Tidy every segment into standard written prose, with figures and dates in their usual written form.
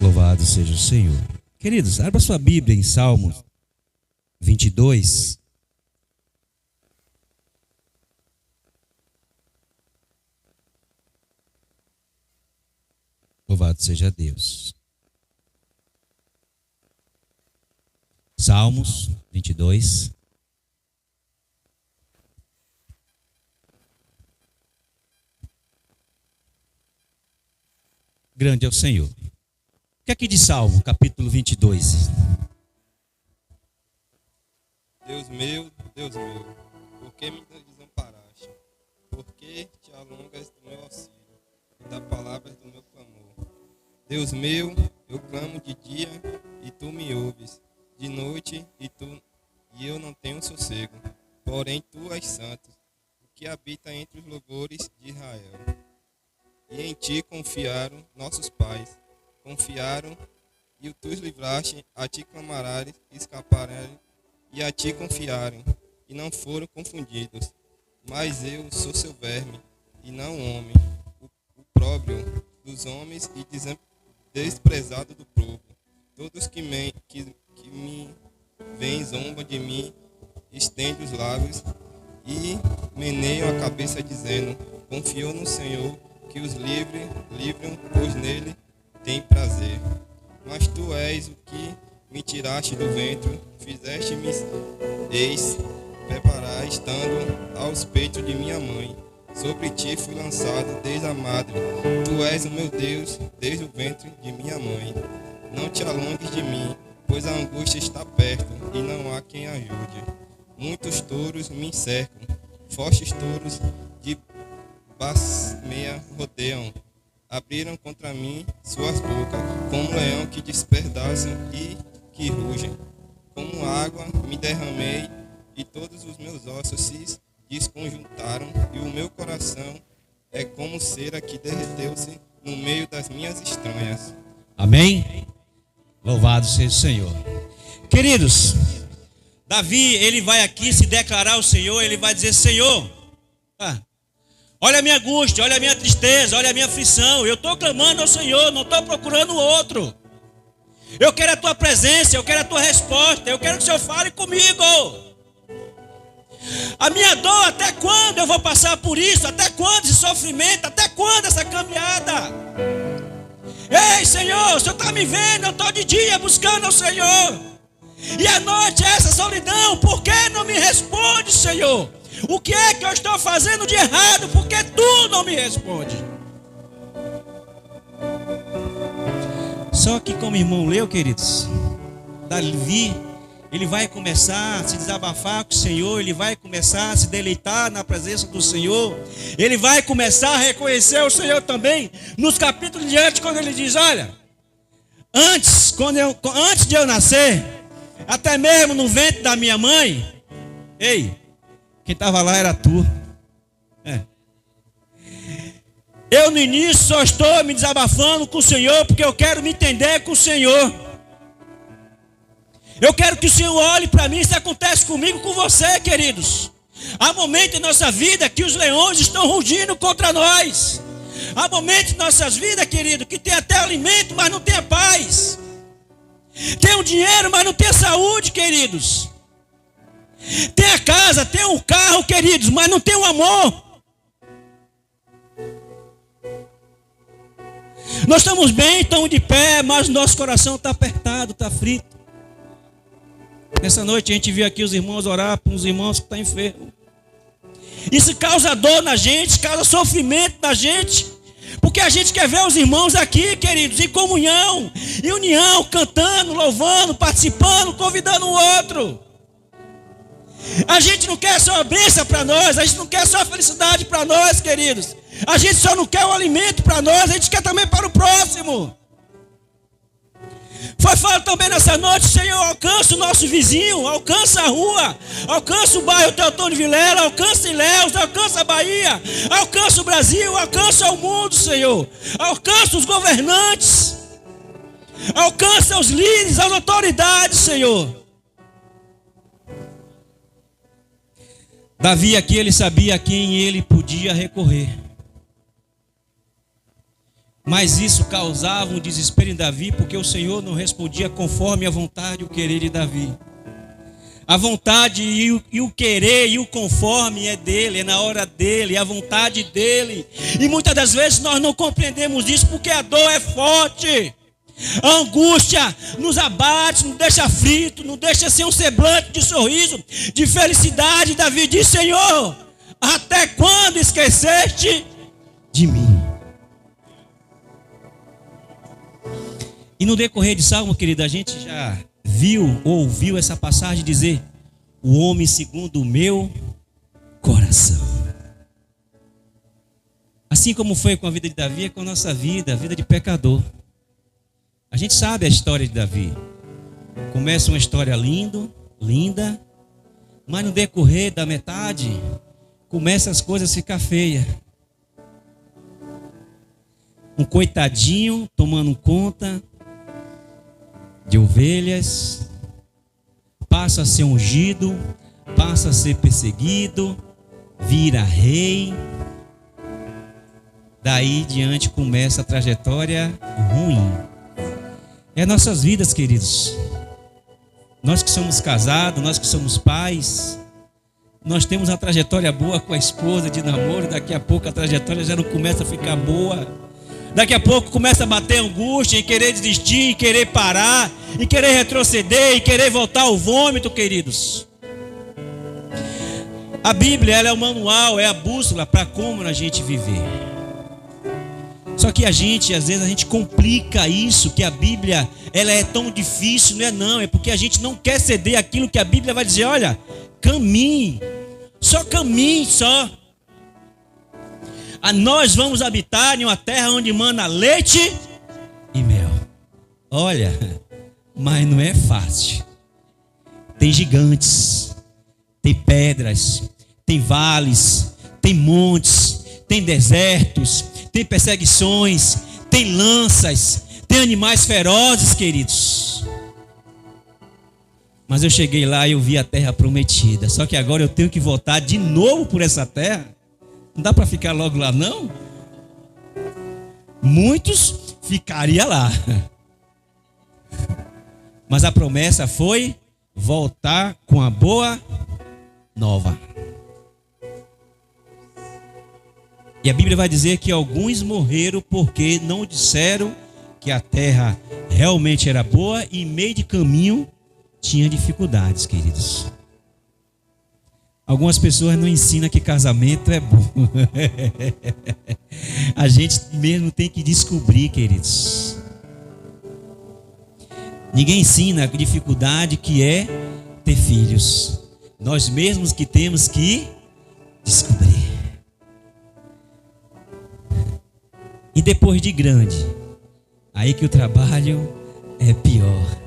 Louvado seja o Senhor. Queridos, abra sua Bíblia em Salmos 22. Louvado seja Deus. Salmos 22. Grande é o Senhor. O que é que diz Salmo, capítulo 22? Deus meu, por que me desamparaste? Por que te alongas do meu auxílio e das palavras do meu clamor? Deus meu, eu clamo de dia e tu me ouves, de noite e eu não tenho sossego. Porém tu és santo, o que habita entre os louvores de Israel. E em ti confiaram nossos pais, confiaram e tu os livraste, a ti clamarão, escaparão e a ti confiarem, e não foram confundidos. Mas eu sou seu verme, e não homem, o próprio dos homens e desprezado do povo. Todos que me veem zombam de mim, estendem os lábios e meneiam a cabeça dizendo, confiou no Senhor, que os livram, pois nele tem prazer. Mas tu és o que me tiraste do ventre, fizeste-me eis, preparar, estando aos peitos de minha mãe. Sobre ti fui lançado desde a madre. Tu és o meu Deus, desde o ventre de minha mãe. Não te alongues de mim, pois a angústia está perto, e não há quem ajude. Muitos touros me cercam, fortes touros de Basmeia rodeiam. Abriram contra mim suas bocas, como um leão que despedaçam e que rugem. Como água me derramei, e todos os meus ossos se desconjuntaram, e o meu coração é como cera que derreteu-se no meio das minhas entranhas. Amém? Louvado seja o Senhor. Queridos, Davi, ele vai aqui se declarar ao Senhor, ele vai dizer, Senhor, olha a minha angústia, olha a minha tristeza, olha a minha aflição. Eu estou clamando ao Senhor, não estou procurando outro. Eu quero a tua presença, eu quero a tua resposta, eu quero que o Senhor fale comigo. A minha dor, até quando eu vou passar por isso? Até quando esse sofrimento? Até quando essa caminhada? Ei, Senhor, o Senhor está me vendo, eu estou de dia buscando ao Senhor. E à noite essa solidão, por que não me responde, Senhor? O que é que eu estou fazendo de errado? Porque tu não me responde. Só que como o irmão leu, queridos, Davi, ele vai começar a se desabafar com o Senhor, ele vai começar a se deleitar na presença do Senhor, ele vai começar a reconhecer o Senhor também, nos capítulos diante, quando ele diz, olha, antes de eu nascer, até mesmo no ventre da minha mãe, ei, quem estava lá era tu. Eu no início só estou me desabafando com o Senhor, porque eu quero me entender com o Senhor. Eu quero que o Senhor olhe para mim. Isso acontece comigo, com você, queridos. Há momentos em nossa vida que os leões estão rugindo contra nós. Há momentos em nossas vidas, querido, que tem até alimento, mas não tem a paz. Tem o dinheiro, mas não tem a saúde, queridos. Tem a casa, tem um carro, queridos, mas não tem o amor. Nós estamos bem, estamos de pé, mas nosso coração está apertado, está frito. Nessa noite a gente viu aqui os irmãos orar para uns irmãos que estão enfermos. Isso causa dor na gente, causa sofrimento na gente. Porque a gente quer ver os irmãos aqui, queridos, em comunhão, em união, cantando, louvando, participando, convidando o outro. A gente não quer só a bênção para nós, a gente não quer só a felicidade para nós, queridos. A gente só não quer o alimento para nós, a gente quer também para o próximo. Foi falado também nessa noite, Senhor, alcança o nosso vizinho, alcança a rua, alcança o bairro Teotônio Vilela, alcança Ilhéus, alcança a Bahia, alcança o Brasil, alcança o mundo, Senhor. Alcança os governantes, alcança os líderes, as autoridades, Senhor. Davi aqui, ele sabia a quem ele podia recorrer. Mas isso causava um desespero em Davi, porque o Senhor não respondia conforme a vontade e o querer de Davi. A vontade e o querer e o conforme é dele, é na hora dele, é a vontade dele. E muitas das vezes nós não compreendemos isso porque a dor é forte. A angústia nos abate, nos deixa aflito, nos deixa sem um semblante de sorriso, de felicidade. Davi diz: Senhor, até quando esqueceste de mim? E no decorrer de Salmo, querido, a gente já viu ou ouviu essa passagem dizer: o homem segundo o meu coração. Assim como foi com a vida de Davi, é com a nossa vida, a vida de pecador. A gente sabe a história de Davi. Começa uma história linda, mas no decorrer da metade, começa as coisas a ficar feias. Um coitadinho tomando conta de ovelhas, passa a ser ungido, passa a ser perseguido, vira rei. Daí diante começa a trajetória ruim. É nossas vidas, queridos. Nós que somos casados, nós que somos pais, nós temos a trajetória boa com a esposa de namoro. Daqui a pouco a trajetória já não começa a ficar boa. Daqui a pouco começa a bater angústia, em querer desistir, em querer parar, em querer retroceder, em querer voltar ao vômito, queridos. A Bíblia, ela é o manual, é a bússola para como a gente viver. Só que às vezes a gente complica isso, que a Bíblia, ela é tão difícil. Não, é porque a gente não quer ceder aquilo que a Bíblia vai dizer. Olha, caminhe, só. Nós vamos habitar em uma terra onde mana leite e mel. Olha, mas não é fácil. Tem gigantes, tem pedras, tem vales, tem montes, tem desertos, tem perseguições, tem lanças, tem animais ferozes, queridos. Mas eu cheguei lá e eu vi a terra prometida. Só que agora eu tenho que voltar de novo por essa terra. Não dá para ficar logo lá, não? Muitos ficariam lá. Mas a promessa foi voltar com a boa nova. E a Bíblia vai dizer que alguns morreram porque não disseram que a terra realmente era boa e em meio de caminho tinha dificuldades, queridos. Algumas pessoas não ensinam que casamento é bom. A gente mesmo tem que descobrir, queridos. Ninguém ensina a dificuldade que é ter filhos. Nós mesmos que temos que descobrir. E depois de grande, aí que o trabalho é pior.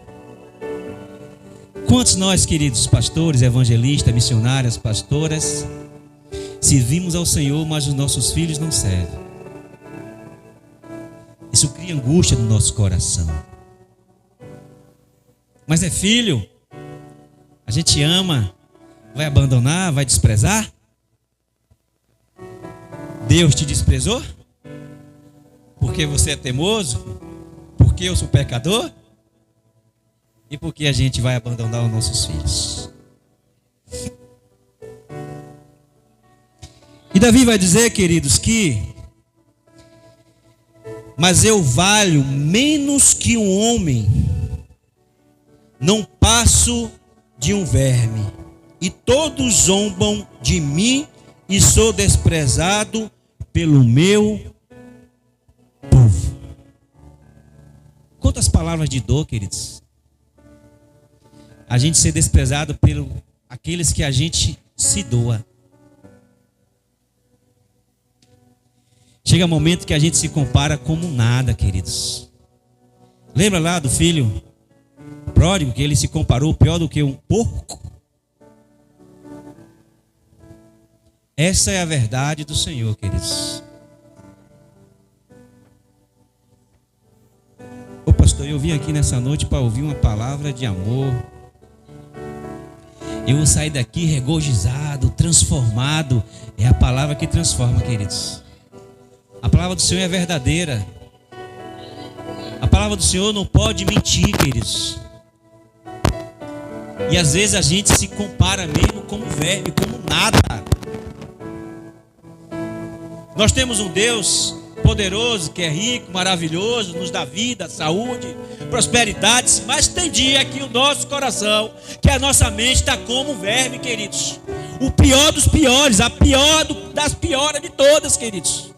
Quantos nós, queridos pastores, evangelistas, missionárias, pastoras, servimos ao Senhor, mas os nossos filhos não servem? Isso cria angústia no nosso coração. Mas é filho, a gente ama, vai abandonar, vai desprezar? Deus te desprezou? Porque você é teimoso? Porque eu sou pecador? E porque a gente vai abandonar os nossos filhos? E Davi vai dizer, queridos, que mas eu valho menos que um homem, não passo de um verme, e todos zombam de mim, e sou desprezado pelo meu povo. Quantas palavras de dor, queridos. A gente ser desprezado por aqueles que a gente se doa. Chega um momento que a gente se compara como nada, queridos. Lembra lá do filho pródigo, que ele se comparou pior do que um porco? Essa é a verdade do Senhor, queridos. Ô pastor, eu vim aqui nessa noite para ouvir uma palavra de amor. Eu vou sair daqui regozijado, transformado. É a palavra que transforma, queridos. A palavra do Senhor é verdadeira. palavra do Senhor não pode mentir, queridos. E às vezes a gente se compara mesmo como verme, como nada. Nós temos um Deus poderoso, que é rico, maravilhoso, nos dá vida, saúde, prosperidade, mas tem dia que o nosso coração, que a nossa mente está como um verme, queridos. O pior dos piores, a pior das piores de todas, queridos.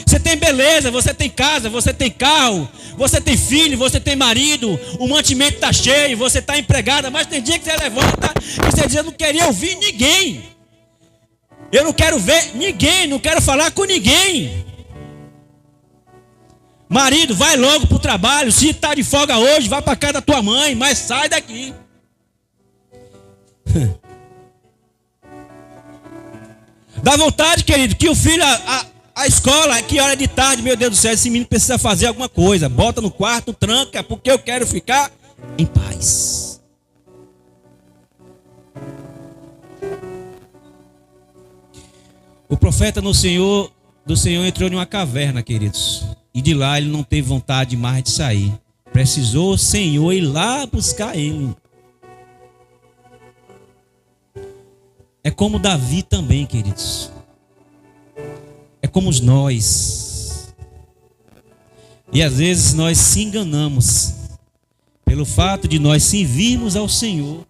Você tem beleza, você tem casa, você tem carro, você tem filho, você tem marido, o mantimento está cheio, você está empregada, mas tem dia que você levanta e você diz: eu não queria ouvir ninguém, eu não quero ver ninguém, não quero falar com ninguém. Marido, vai logo para o trabalho, se está de folga hoje, vai para casa da tua mãe, mas sai daqui. Dá vontade, querido, que o filho, a escola, que hora de tarde, meu Deus do céu, esse menino precisa fazer alguma coisa, bota no quarto, tranca, porque eu quero ficar em paz. O profeta do Senhor entrou em uma caverna, queridos, e de lá ele não teve vontade mais de sair. Precisou o Senhor ir lá buscar ele. É como Davi também, queridos. É como nós. E às vezes nós se enganamos. Pelo fato de nós servirmos ao Senhor,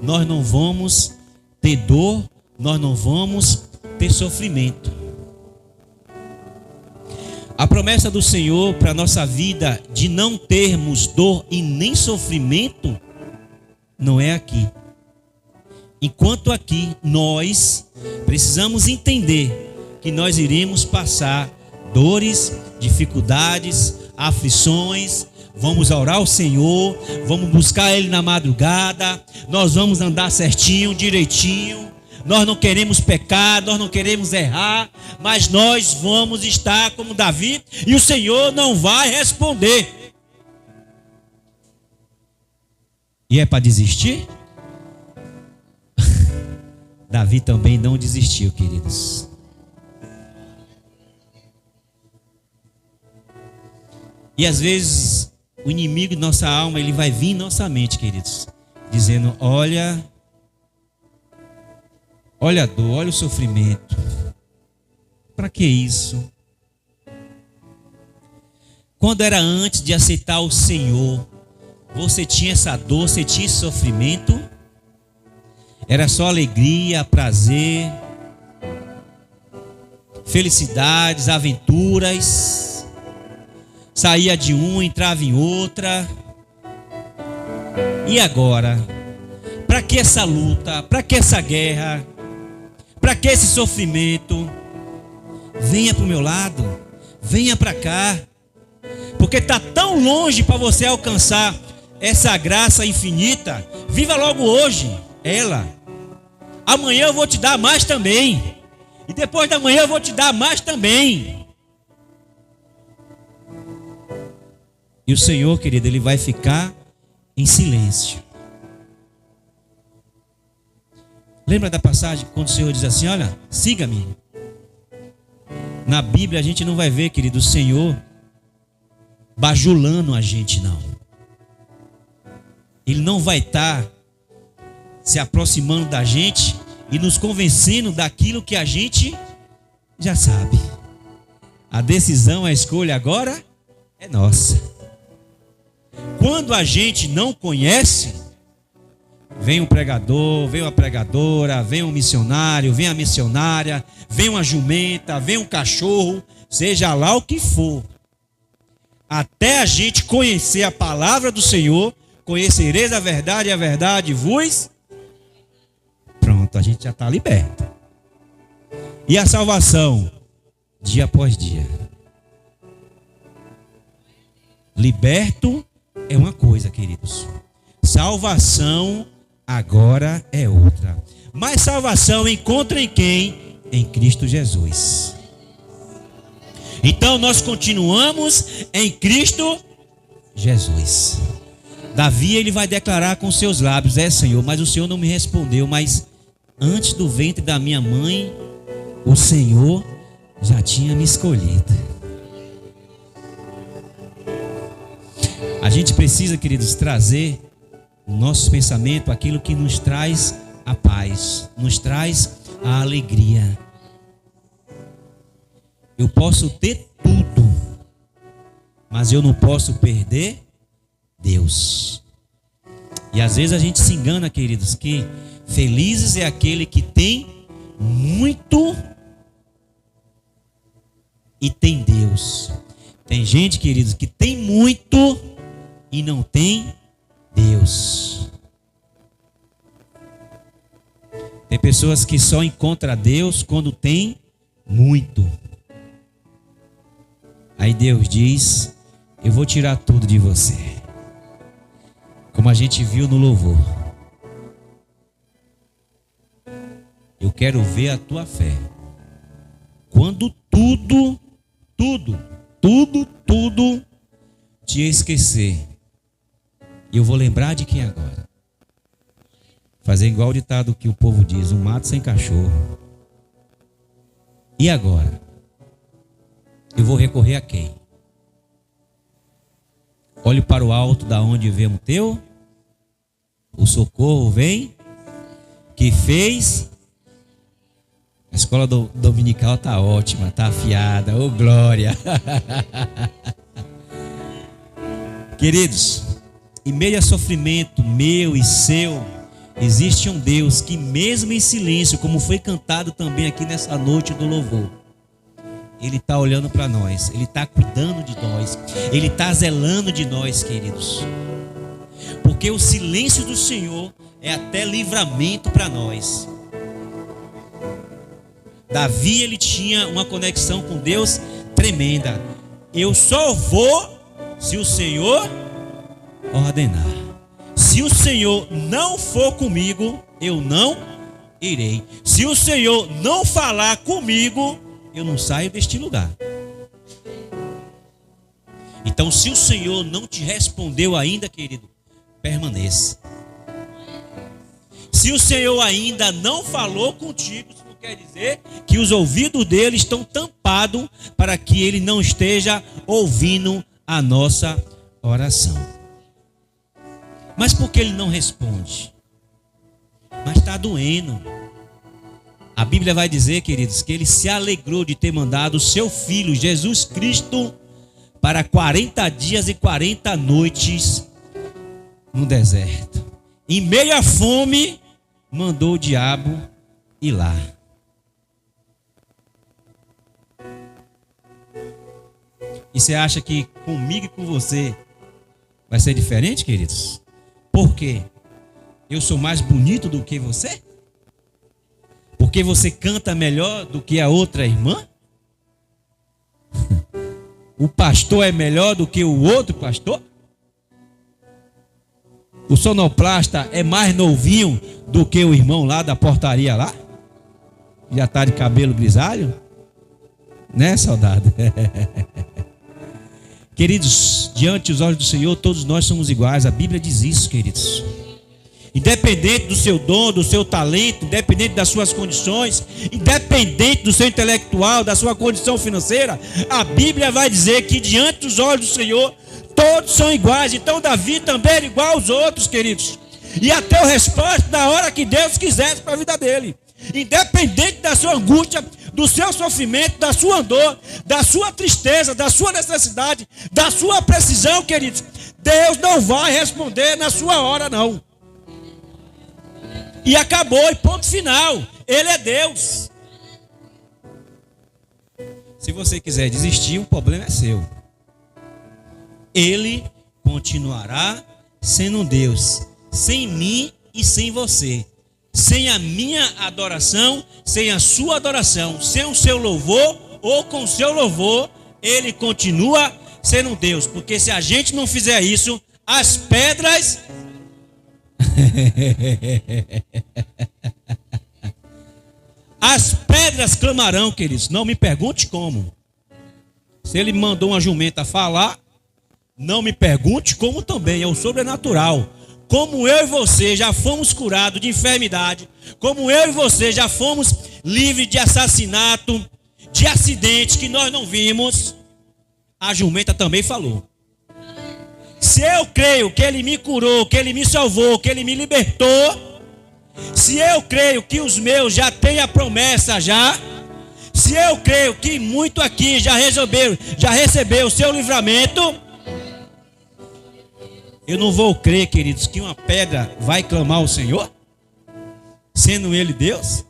nós não vamos ter dor, nós não vamos ter sofrimento. A promessa do Senhor para a nossa vida de não termos dor e nem sofrimento não é aqui. Enquanto aqui nós precisamos entender que nós iremos passar dores, dificuldades, aflições, vamos orar ao Senhor, vamos buscar Ele na madrugada, nós vamos andar certinho, direitinho, nós não queremos pecar, nós não queremos errar, mas nós vamos estar como Davi e o Senhor não vai responder. E é para desistir? Davi também não desistiu, queridos. E às vezes o inimigo de nossa alma, ele vai vir em nossa mente, queridos, dizendo: olha a dor, olha o sofrimento. Para que isso? Quando era antes de aceitar o Senhor, você tinha essa dor, você tinha esse sofrimento? Era só alegria, prazer, felicidades, aventuras. Saía de um, entrava em outra. E agora? Para que essa luta? Para que essa guerra? Para que esse sofrimento? Venha para o meu lado, venha para cá, porque está tão longe para você alcançar essa graça infinita. Viva logo hoje ela. Amanhã eu vou te dar mais também, e depois da manhã eu vou te dar mais também. E o Senhor, querido, Ele vai ficar em silêncio. Lembra da passagem quando o Senhor diz assim: olha, siga-me. Na Bíblia a gente não vai ver, querido, o Senhor bajulando a gente, não. Ele não vai estar se aproximando da gente e nos convencendo daquilo que a gente já sabe. A decisão, a escolha agora é nossa. Quando a gente não conhece, vem um pregador, vem uma pregadora, vem um missionário, vem a missionária, vem uma jumenta, vem um cachorro, seja lá o que for. Até a gente conhecer a palavra do Senhor, conhecereis a verdade e a verdade vos... Pronto, a gente já está liberto. E a salvação? Dia após dia. Liberto é uma coisa, queridos. Salvação agora é outra. Mas salvação encontra em quem? Em Cristo Jesus. Então nós continuamos em Cristo Jesus. Davi, ele vai declarar com seus lábios: é, Senhor, mas o Senhor não me respondeu, mas antes do ventre da minha mãe, o Senhor já tinha me escolhido. A gente precisa, queridos, trazer no nosso pensamento aquilo que nos traz a paz, nos traz a alegria. Eu posso ter tudo, mas eu não posso perder Deus. E às vezes a gente se engana, queridos, que felizes é aquele que tem muito e tem Deus. Tem gente, queridos, que tem muito e não tem Deus. Tem pessoas que só encontram Deus quando tem muito. Aí Deus diz: eu vou tirar tudo de você. Como a gente viu no louvor. Eu quero ver a tua fé. Quando tudo te esquecer, eu vou lembrar de quem agora? Fazer igual o ditado que o povo diz: um mato sem cachorro. E agora? Eu vou recorrer a quem? Olhe para o alto, da onde vem o teu. O socorro vem, que fez. A escola dominical está ótima, está afiada. Oh, glória! Queridos, em meio a sofrimento meu e seu, existe um Deus que mesmo em silêncio, como foi cantado também aqui nessa noite do louvor, Ele está olhando para nós, Ele está cuidando de nós, Ele está zelando de nós, queridos. Porque o silêncio do Senhor é até livramento para nós. Davi, ele tinha uma conexão com Deus tremenda. Eu só vou se o Senhor ordenar. Se o Senhor não for comigo, eu não irei. Se o Senhor não falar comigo, eu não saio deste lugar. Então, se o Senhor não te respondeu ainda, querido, permaneça. Se o Senhor ainda não falou contigo, isso não quer dizer que os ouvidos dele estão tampados para que ele não esteja ouvindo a nossa oração. Mas por que ele não responde? Mas está doendo. A Bíblia vai dizer, queridos, que ele se alegrou de ter mandado o seu Filho, Jesus Cristo, para 40 dias e 40 noites no deserto. Em meio à fome, mandou o diabo ir lá. E você acha que comigo e com você vai ser diferente, queridos? Por quê? Eu sou mais bonito do que você? Porque você canta melhor do que a outra irmã? O pastor é melhor do que o outro pastor? O sonoplasta é mais novinho do que o irmão lá da portaria lá? Já está de cabelo grisalho? Né, soldado? Queridos, diante dos olhos do Senhor, todos nós somos iguais. A Bíblia diz isso, queridos. Independente do seu dom, do seu talento, independente das suas condições, independente do seu intelectual, da sua condição financeira, a Bíblia vai dizer que diante dos olhos do Senhor, todos são iguais. Então Davi também era igual aos outros, queridos. E até o resposta na hora que Deus quisesse para a vida dele. Independente da sua angústia, do seu sofrimento, da sua dor, da sua tristeza, da sua necessidade, da sua precisão, queridos, Deus não vai responder na sua hora, não. E acabou, e ponto final. Ele é Deus. Se você quiser desistir, o problema é seu. Ele continuará sendo um Deus, sem mim e sem você. Sem a minha adoração, sem a sua adoração, sem o seu louvor ou com o seu louvor, ele continua sendo um Deus. Porque se a gente não fizer isso, as pedras... As pedras clamarão, queridos. Não me pergunte como. Se ele mandou uma jumenta falar, não me pergunte como também. É o sobrenatural. Como eu e você já fomos curados de enfermidade, como eu e você já fomos livres de assassinato, de acidente que nós não vimos, a jumenta também falou. Se eu creio que Ele me curou, que Ele me salvou, que Ele me libertou, se eu creio que os meus já têm a promessa se eu creio que muito aqui já recebeu o seu livramento, eu não vou crer, queridos, que uma pedra vai clamar ao Senhor, sendo Ele Deus.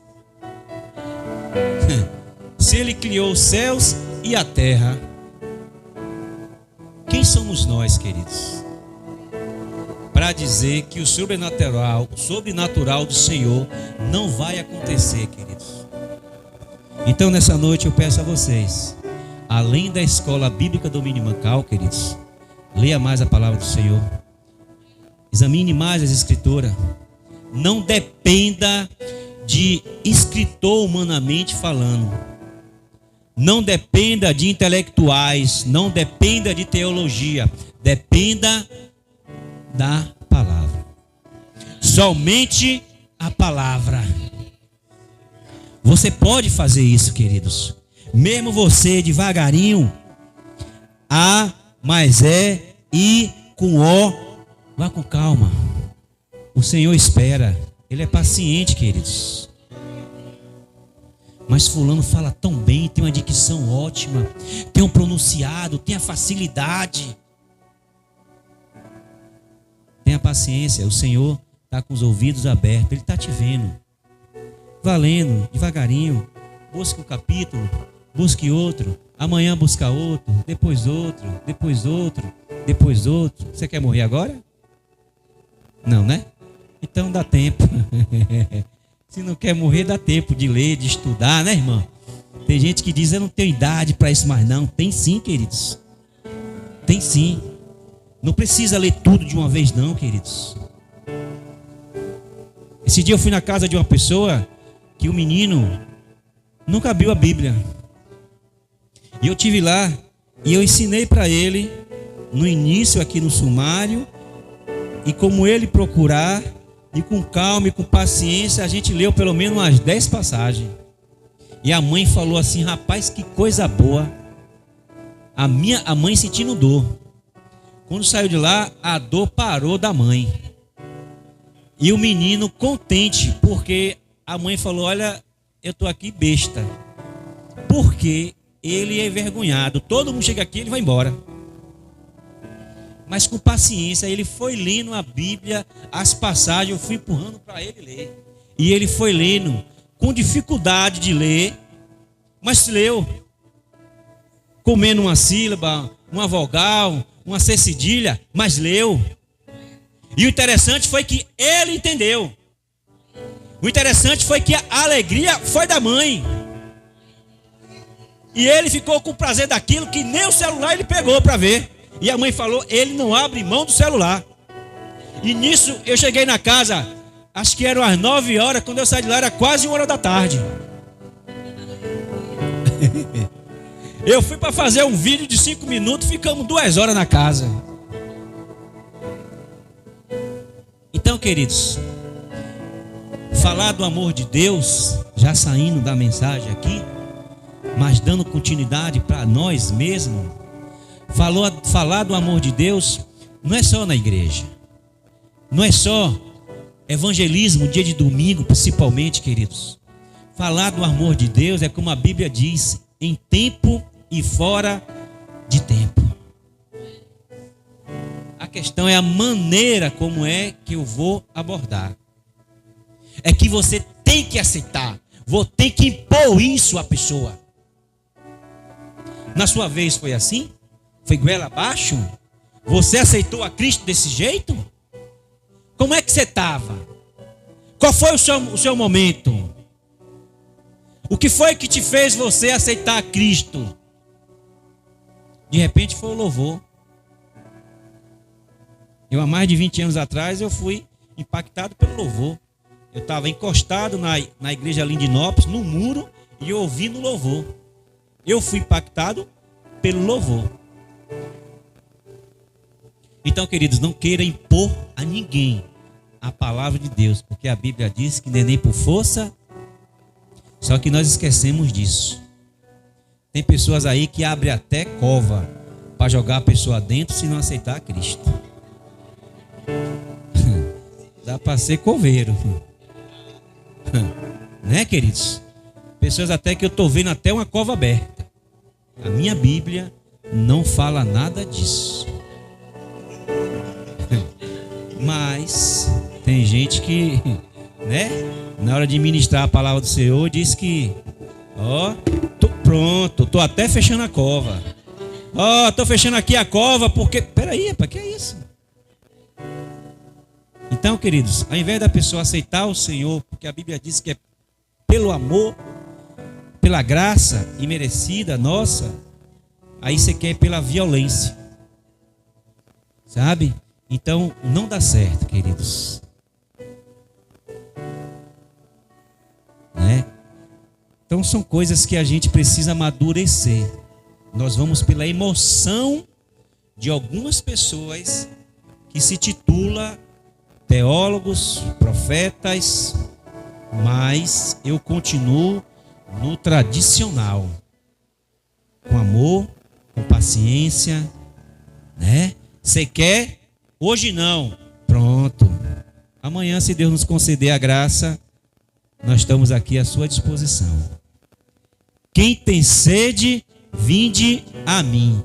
Se Ele criou os céus e a terra, quem somos nós, queridos, para dizer que o sobrenatural do Senhor não vai acontecer, queridos? Então, nessa noite eu peço a vocês, além da escola bíblica dominical, queridos, leia mais a palavra do Senhor, examine mais as escrituras, não dependa de escritor humanamente falando, não dependa de intelectuais, não dependa de teologia, dependa da palavra, somente a palavra. Você pode fazer isso, queridos, mesmo você devagarinho, mas e com vá com calma, o Senhor espera, Ele é paciente, queridos. Mas fulano fala tão bem, tem uma dicção ótima, tem um pronunciado, tem a facilidade. Tenha paciência, o Senhor está com os ouvidos abertos, Ele está te vendo. Vá lendo, devagarinho, busque um capítulo, busque outro, amanhã busca outro, depois outro, depois outro, depois outro. Você quer morrer agora? Não, né? Então dá tempo. Se não quer morrer, dá tempo de ler, de estudar, né, irmão? Tem gente que diz, eu não tenho idade para isso mais não. Tem sim, queridos. Tem sim. Não precisa ler tudo de uma vez não, queridos. Esse dia eu fui na casa de uma pessoa que o menino nunca abriu a Bíblia. E eu tive lá e eu ensinei para ele, no início aqui no sumário, e como ele procurar, e com calma e com paciência, a gente leu pelo menos umas 10 passagens. E a mãe falou assim, rapaz, que coisa boa. A mãe sentindo dor. Quando saiu de lá, a dor parou da mãe. E o menino contente, porque a mãe falou, olha, eu estou aqui besta. Porque ele é envergonhado. Todo mundo chega aqui, ele vai embora. Mas com paciência, ele foi lendo a Bíblia, as passagens, eu fui empurrando para ele ler. E ele foi lendo, com dificuldade de ler, mas leu. Comendo uma sílaba, uma vogal, uma C cedilha, mas leu. E o interessante foi que ele entendeu. O interessante foi que a alegria foi da mãe. E ele ficou com o prazer daquilo que nem o celular ele pegou para ver. E a mãe falou, ele não abre mão do celular. E nisso eu cheguei na casa, acho que eram as 9 horas, quando eu saí de lá era quase 1 hora da tarde. Eu fui para fazer um vídeo de 5 minutos, ficamos 2 horas na casa. Então, queridos, falar do amor de Deus, já saindo da mensagem aqui, mas dando continuidade para nós mesmos. Falar do amor de Deus não é só na igreja, não é só evangelismo, dia de domingo, principalmente, queridos. Falar do amor de Deus é como a Bíblia diz, em tempo e fora de tempo. A questão é a maneira como é que eu vou abordar. É que você tem que aceitar, tem que impor isso à pessoa. Na sua vez foi assim? Foi goela abaixo? Você aceitou a Cristo desse jeito? Como é que você estava? Qual foi o seu momento? O que foi que te fez você aceitar a Cristo? De repente foi o louvor. Eu há mais de 20 anos atrás eu fui impactado pelo louvor. Eu estava encostado na igreja Lindinópolis, no muro, e eu ouvindo louvor. Eu fui impactado pelo louvor. Então, queridos, não queira impor a ninguém a palavra de Deus, porque a Bíblia diz que nem por força, só que nós esquecemos disso. Tem pessoas aí que abrem até cova para jogar a pessoa dentro se não aceitar a Cristo. Dá para ser coveiro. Né, queridos? Pessoas até que eu estou vendo até uma cova aberta. A minha Bíblia não fala nada disso. Mas tem gente que, né, na hora de ministrar a palavra do Senhor, diz que, ó, tô pronto, tô até fechando a cova. Ó, tô fechando aqui a cova porque, peraí, para que é isso? Então, queridos, ao invés da pessoa aceitar o Senhor, porque a Bíblia diz que é pelo amor, pela graça imerecida nossa, aí você quer pela violência, sabe? Então não dá certo, queridos, né? Então são coisas que a gente precisa amadurecer. Nós vamos pela emoção de algumas pessoas que se titula teólogos, profetas, mas eu continuo no tradicional, com amor, com paciência, né? Você quer? Hoje não. Pronto. Amanhã, se Deus nos conceder a graça, nós estamos aqui à sua disposição. Quem tem sede, vinde a mim,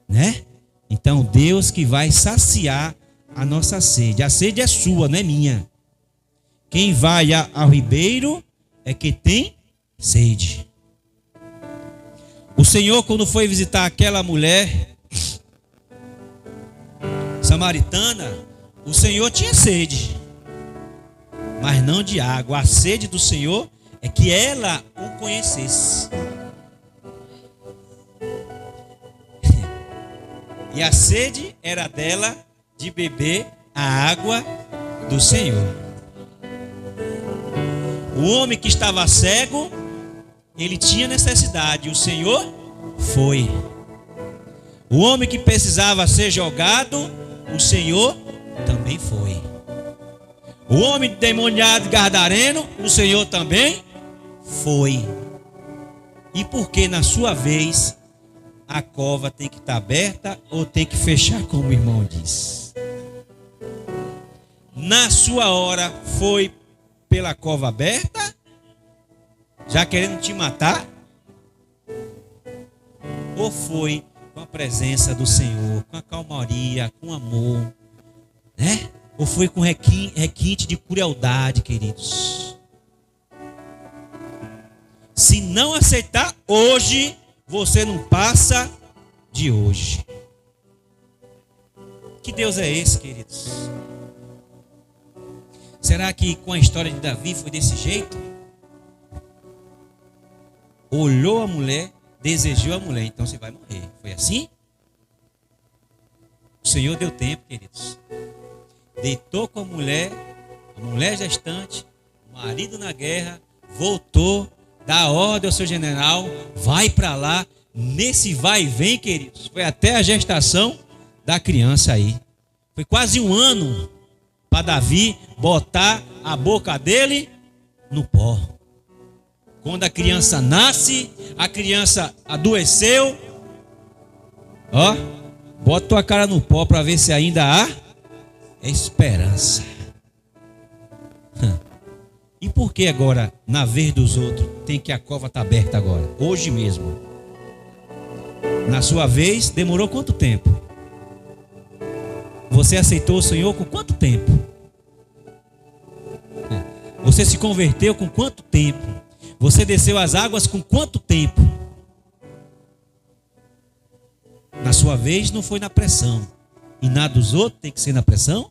né? Então Deus que vai saciar a nossa sede. A sede é sua, não é minha. Quem vai ao ribeiro é que tem sede. O Senhor, quando foi visitar aquela mulher samaritana, o Senhor tinha sede, mas não de água. A sede do Senhor é que ela o conhecesse. E a sede era dela de beber a água do Senhor. O homem que estava cego, ele tinha necessidade, o Senhor foi. O homem que precisava ser jogado, o Senhor também foi. O homem demoniado gadareno, o Senhor também foi. E por que na sua vez a cova tem que estar aberta ou tem que fechar, como o irmão diz? Na sua hora foi pela cova aberta, já querendo te matar? Ou foi com a presença do Senhor, com a calmaria, com amor, né? Ou foi com requinte de crueldade, queridos? Se não aceitar hoje, você não passa de hoje. Que Deus é esse, queridos? Será que com a história de Davi foi desse jeito? Olhou a mulher, desejou a mulher, então você vai morrer. Foi assim? O Senhor deu tempo, queridos. Deitou com a mulher gestante, o marido na guerra, voltou, dá ordem ao seu general, vai para lá. Nesse vai e vem, queridos, foi até a gestação da criança aí. Foi quase um ano para Davi botar a boca dele no pó. Quando a criança nasce, a criança adoeceu. Ó, bota tua cara no pó para ver se ainda há esperança. E por que agora, na vez dos outros, tem que a cova estar aberta agora? Hoje mesmo. Na sua vez, demorou quanto tempo? Você aceitou o Senhor com quanto tempo? Você se converteu com quanto tempo? Você desceu as águas com quanto tempo? Na sua vez não foi na pressão. E na dos outros tem que ser na pressão?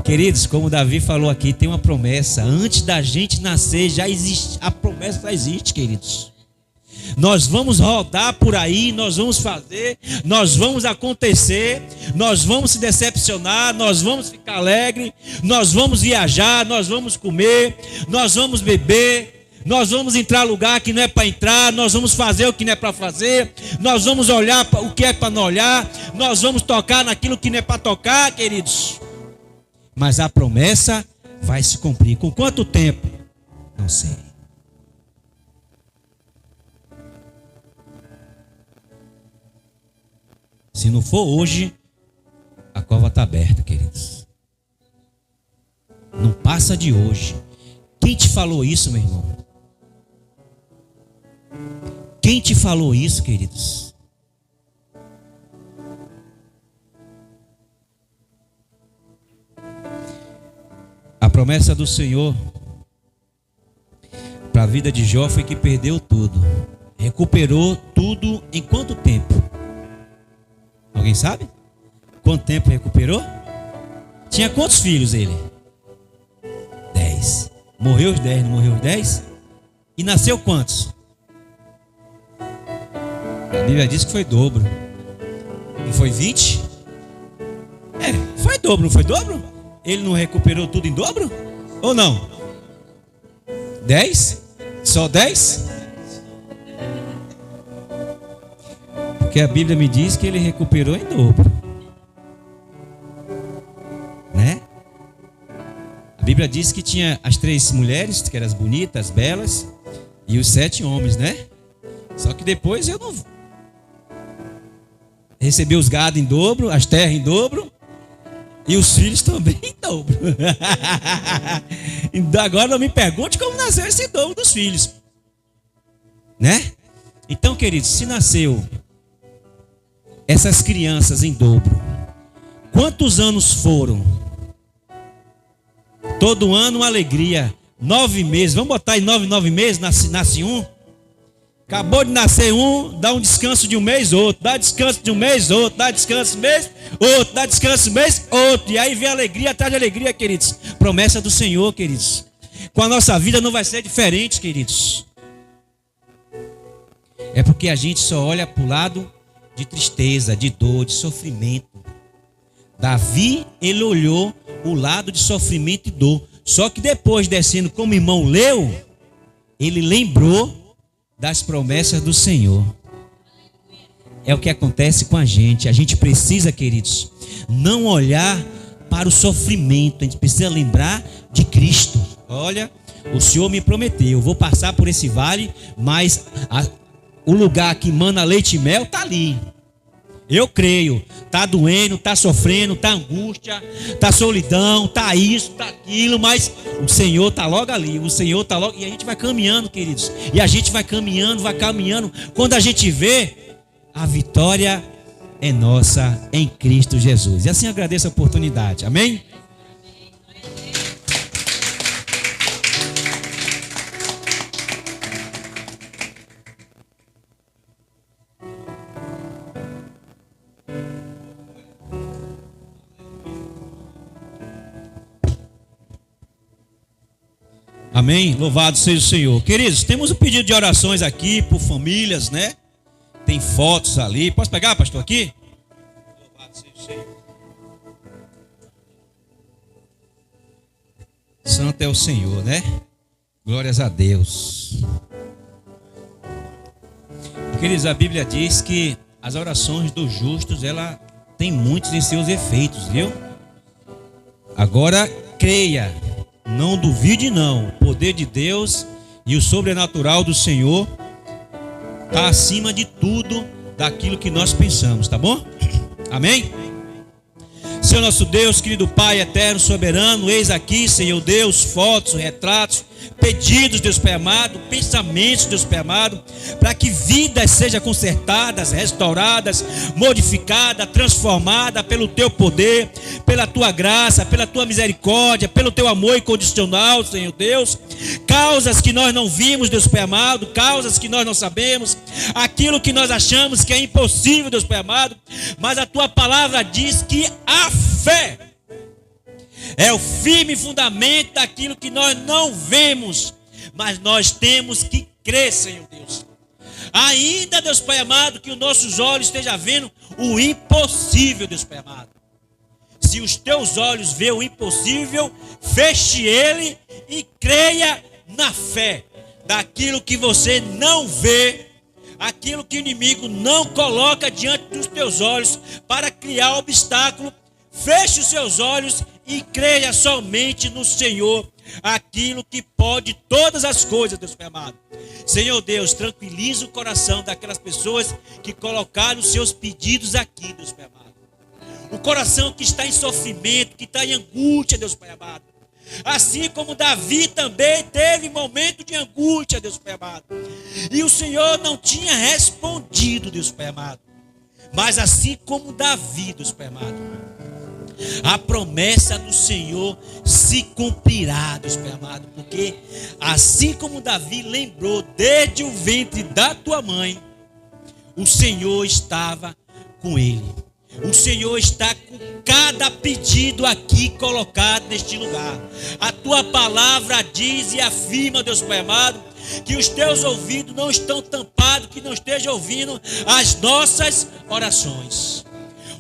Queridos, como Davi falou aqui, tem uma promessa. Antes da gente nascer já existe. A promessa já existe, queridos. Nós vamos rodar por aí, nós vamos fazer, nós vamos acontecer, nós vamos se decepcionar, nós vamos ficar alegre, nós vamos viajar, nós vamos comer, nós vamos beber, nós vamos entrar em lugar que não é para entrar, nós vamos fazer o que não é para fazer, nós vamos olhar o que é para não olhar, nós vamos tocar naquilo que não é para tocar, queridos. Mas a promessa vai se cumprir. Com quanto tempo? Não sei. Se não for hoje, a cova está aberta, queridos. Não passa de hoje. Quem te falou isso, meu irmão? Quem te falou isso, queridos? A promessa do Senhor para a vida de Jó foi que perdeu tudo. Recuperou tudo em quanto tempo? Alguém sabe? Quanto tempo recuperou? Tinha quantos filhos ele? 10. Morreu os 10, não morreu os 10? E nasceu quantos? A Bíblia diz que foi dobro. Não foi 20? Foi dobro, não foi dobro? Ele não recuperou tudo em dobro? Ou não? 10? Só 10? Porque a Bíblia me diz que ele recuperou em dobro. Né? A Bíblia diz que tinha as 3 mulheres, que eram as bonitas, as belas, e os 7 homens, né? Só que depois eu não recebeu os gados em dobro, as terras em dobro, e os filhos também em dobro. Então agora não me pergunte como nasceu esse dobro dos filhos, né? Então, queridos, se nasceu essas crianças em dobro, quantos anos foram? Todo ano uma alegria. 9 meses, vamos botar em 9 meses, nasce um. Acabou de nascer um, dá um descanso de um mês, outro. Dá descanso de um mês, outro. Dá descanso de um mês, outro. Dá descanso de um mês, outro. E aí vem alegria atrás de alegria, queridos. Promessa do Senhor, queridos. Com a nossa vida não vai ser diferente, queridos. É porque a gente só olha para o lado de tristeza, de dor, de sofrimento. Davi, ele olhou o lado de sofrimento e dor. Só que depois, descendo como o irmão leu, ele lembrou das promessas do Senhor. É o que acontece com a gente. A gente precisa, queridos, não olhar para o sofrimento. A gente precisa lembrar de Cristo. Olha, o Senhor me prometeu, eu vou passar por esse vale, mas o lugar que mana leite e mel está ali. Eu creio. Está doendo, está sofrendo, está angústia, está solidão, está isso, está aquilo, mas o Senhor está logo ali. O Senhor está logo. E a gente vai caminhando, queridos. E a gente vai caminhando, vai caminhando. Quando a gente vê, a vitória é nossa em Cristo Jesus. E assim agradeço a oportunidade. Amém? Amém? Louvado seja o Senhor. Queridos, temos um pedido de orações aqui por famílias, né? Tem fotos ali. Posso pegar, pastor, aqui? Louvado seja o Senhor. Santo é o Senhor, né? Glórias a Deus. Queridos, a Bíblia diz que as orações dos justos, ela tem muitos de seus efeitos, viu? Agora, creia. Não duvide não, o poder de Deus e o sobrenatural do Senhor está acima de tudo daquilo que nós pensamos, tá bom? Amém? Senhor nosso Deus, querido Pai eterno, soberano, eis aqui, Senhor Deus, fotos, retratos, pedidos, Deus Pai amado, pensamentos, Deus Pai amado, para que vidas sejam consertadas, restauradas, modificadas, transformadas pelo Teu poder, pela Tua graça, pela Tua misericórdia, pelo Teu amor incondicional, Senhor Deus. Causas que nós não vimos, Deus Pai amado, causas que nós não sabemos, aquilo que nós achamos que é impossível, Deus Pai amado, mas a Tua palavra diz que a fé é o firme fundamento daquilo que nós não vemos, mas nós temos que crer, Senhor Deus. Ainda, Deus Pai amado, que os nossos olhos estejam vendo o impossível, Deus Pai amado. Se os teus olhos veem o impossível, feche ele e creia na fé daquilo que você não vê, aquilo que o inimigo não coloca diante dos teus olhos para criar obstáculo. Feche os seus olhos e creia somente no Senhor, aquilo que pode todas as coisas, Deus Pai amado. Senhor Deus, tranquiliza o coração daquelas pessoas que colocaram os seus pedidos aqui, Deus Pai amado. O coração que está em sofrimento, que está em angústia, Deus Pai amado. Assim como Davi também teve momento de angústia, Deus Pai amado. E o Senhor não tinha respondido, Deus Pai amado. Mas assim como Davi, Deus Pai amado, a promessa do Senhor se cumprirá, Deus Pai amado. Porque assim como Davi lembrou desde o ventre da tua mãe, o Senhor estava com ele. O Senhor está com cada pedido aqui colocado neste lugar. A tua palavra diz e afirma, Deus Pai amado, que os teus ouvidos não estão tampados, que não esteja ouvindo as nossas orações.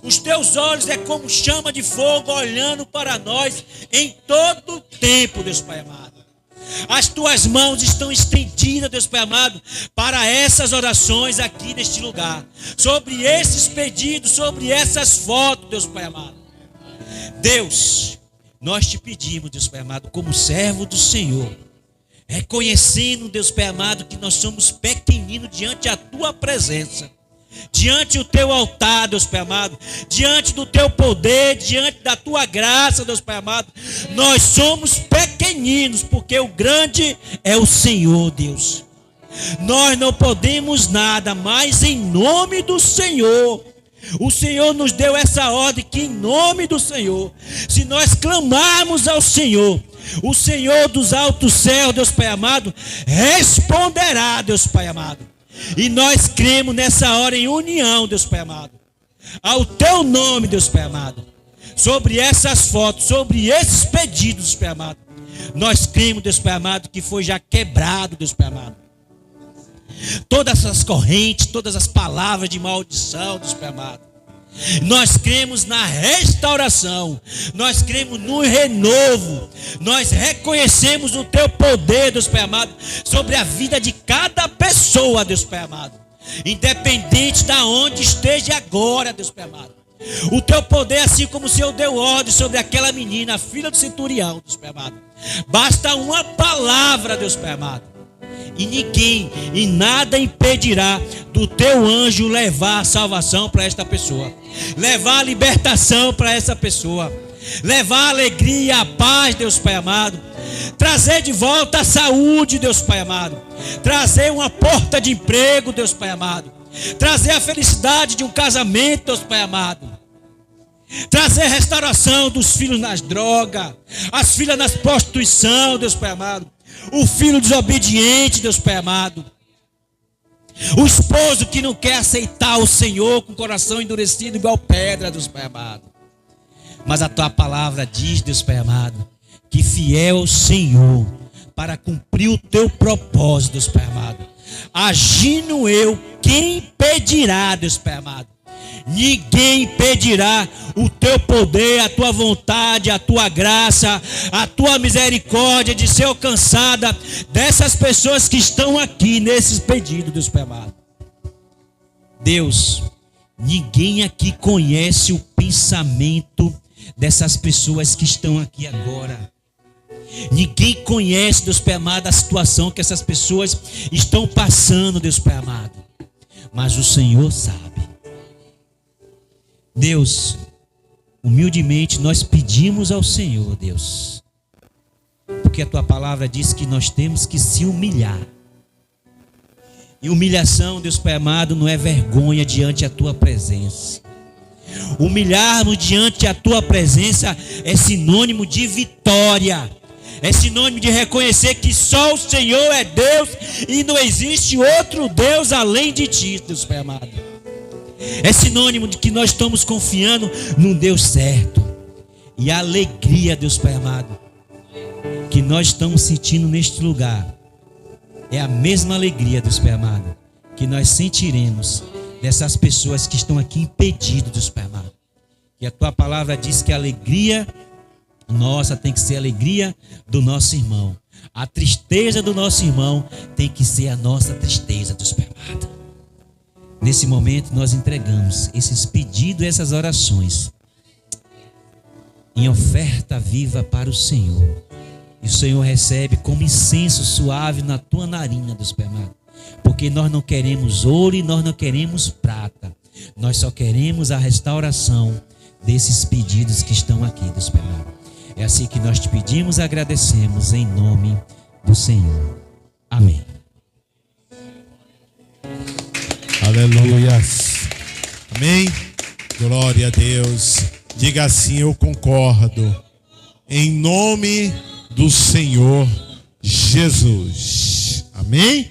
Os teus olhos é como chama de fogo olhando para nós em todo o tempo, Deus Pai amado. As tuas mãos estão estendidas, Deus Pai amado, para essas orações aqui neste lugar. Sobre esses pedidos, sobre essas fotos, Deus Pai amado. Deus, nós te pedimos, Deus Pai amado, como servo do Senhor, reconhecendo, Deus Pai amado, que nós somos pequeninos diante da tua presença. Diante do teu altar, Deus Pai amado, diante do teu poder, diante da tua graça, Deus Pai amado, nós somos pequeninos, porque o grande é o Senhor, Deus. Nós não podemos nada, mas em nome do Senhor, o Senhor nos deu essa ordem, que em nome do Senhor, se nós clamarmos ao Senhor, o Senhor dos altos céus, Deus Pai amado, responderá, Deus Pai amado. E nós cremos nessa hora em união, Deus Pai amado, ao teu nome, Deus Pai amado, sobre essas fotos, sobre esses pedidos, Deus Pai amado. Nós cremos, Deus Pai amado, que foi já quebrado, Deus Pai amado, todas as correntes, todas as palavras de maldição, Deus Pai amado. Nós cremos na restauração, nós cremos no renovo, nós reconhecemos o teu poder, Deus Pai amado, sobre a vida de cada pessoa, Deus Pai amado, independente de onde esteja agora, Deus Pai amado. O teu poder, assim como o Senhor deu ordem sobre aquela menina, a filha do centurião, Deus Pai amado. Basta uma palavra, Deus Pai amado, e ninguém e nada impedirá do teu anjo levar a salvação para esta pessoa, levar a libertação para essa pessoa, levar a alegria, a paz, Deus Pai amado, trazer de volta a saúde, Deus Pai amado, trazer uma porta de emprego, Deus Pai amado, trazer a felicidade de um casamento, Deus Pai amado, trazer a restauração dos filhos nas drogas, as filhas nas prostituição, Deus Pai amado, o filho desobediente, Deus Pai amado, o esposo que não quer aceitar o Senhor com o coração endurecido igual pedra, Deus Pai amado. Mas a tua palavra diz, Deus Pai amado, que fiel é o Senhor para cumprir o teu propósito, Deus Pai amado. Agindo eu, quem impedirá, Deus Pai amado? Ninguém impedirá o teu poder, a tua vontade, a tua graça, a tua misericórdia de ser alcançada dessas pessoas que estão aqui nesses pedidos, Deus Pai amado. Deus, ninguém aqui conhece o pensamento dessas pessoas que estão aqui agora. Ninguém conhece, Deus Pai amado, a situação que essas pessoas estão passando, Deus Pai amado. Mas o Senhor sabe. Deus, humildemente nós pedimos ao Senhor, Deus, porque a tua palavra diz que nós temos que se humilhar. E humilhação, Deus Pai amado, não é vergonha diante da tua presença. Humilharmos diante da tua presença é sinônimo de vitória. É sinônimo de reconhecer que só o Senhor é Deus e não existe outro Deus além de ti, Deus Pai amado. É sinônimo de que nós estamos confiando num Deus certo. E a alegria, Deus Pai amado, que nós estamos sentindo neste lugar, é a mesma alegria, Deus Pai amado, que nós sentiremos dessas pessoas que estão aqui impedidas, Deus Pai amado. E a tua palavra diz que a alegria nossa tem que ser a alegria do nosso irmão. A tristeza do nosso irmão tem que ser a nossa tristeza, Deus Pai amado. Nesse momento nós entregamos esses pedidos, essas orações em oferta viva para o Senhor. E o Senhor recebe como incenso suave na tua narina, Deus Pai amado. Porque nós não queremos ouro e nós não queremos prata. Nós só queremos a restauração desses pedidos que estão aqui, Deus Pai. É assim que nós te pedimos e agradecemos em nome do Senhor. Amém. Aleluia. Amém. Glória a Deus. Diga assim: eu concordo. Em nome do Senhor Jesus. Amém.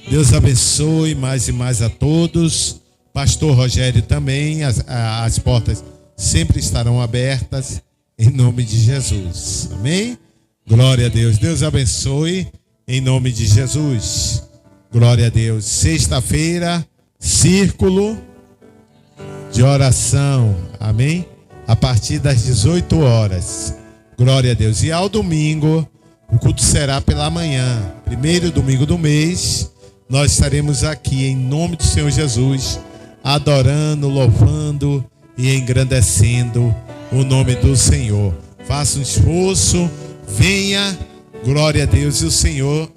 Deus abençoe mais e mais a todos. Pastor Rogério também. As portas sempre estarão abertas. Em nome de Jesus. Amém. Glória a Deus. Deus abençoe. Em nome de Jesus. Glória a Deus. Sexta-feira, círculo de oração. Amém. A partir das 18 horas. Glória a Deus. E ao domingo, o culto será pela manhã. Primeiro domingo do mês. Nós estaremos aqui em nome do Senhor Jesus, adorando, louvando e engrandecendo o nome do Senhor. Faça um esforço, venha, glória a Deus, e o Senhor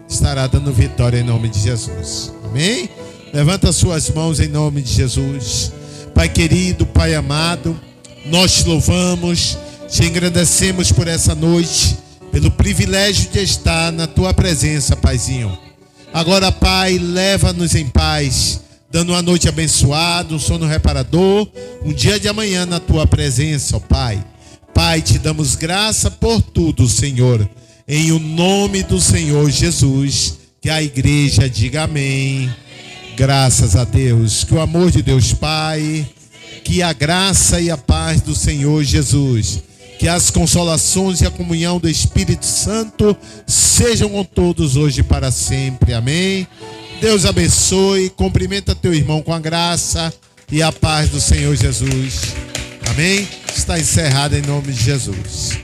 estará dando vitória em nome de Jesus. Amém? Levanta suas mãos em nome de Jesus. Pai querido, Pai amado, nós te louvamos, te engrandecemos por essa noite, pelo privilégio de estar na tua presença, Paizinho. Agora, Pai, leva-nos em paz, dando uma noite abençoada, um sono reparador, um dia de amanhã na tua presença, ó Pai. Pai, te damos graça por tudo, Senhor, em o nome do Senhor Jesus, que a igreja diga amém. Graças a Deus, que o amor de Deus Pai, que a graça e a paz do Senhor Jesus, que as consolações e a comunhão do Espírito Santo sejam com todos hoje e para sempre. Amém. Deus abençoe. Cumprimenta teu irmão com a graça e a paz do Senhor Jesus. Amém. Está encerrado em nome de Jesus.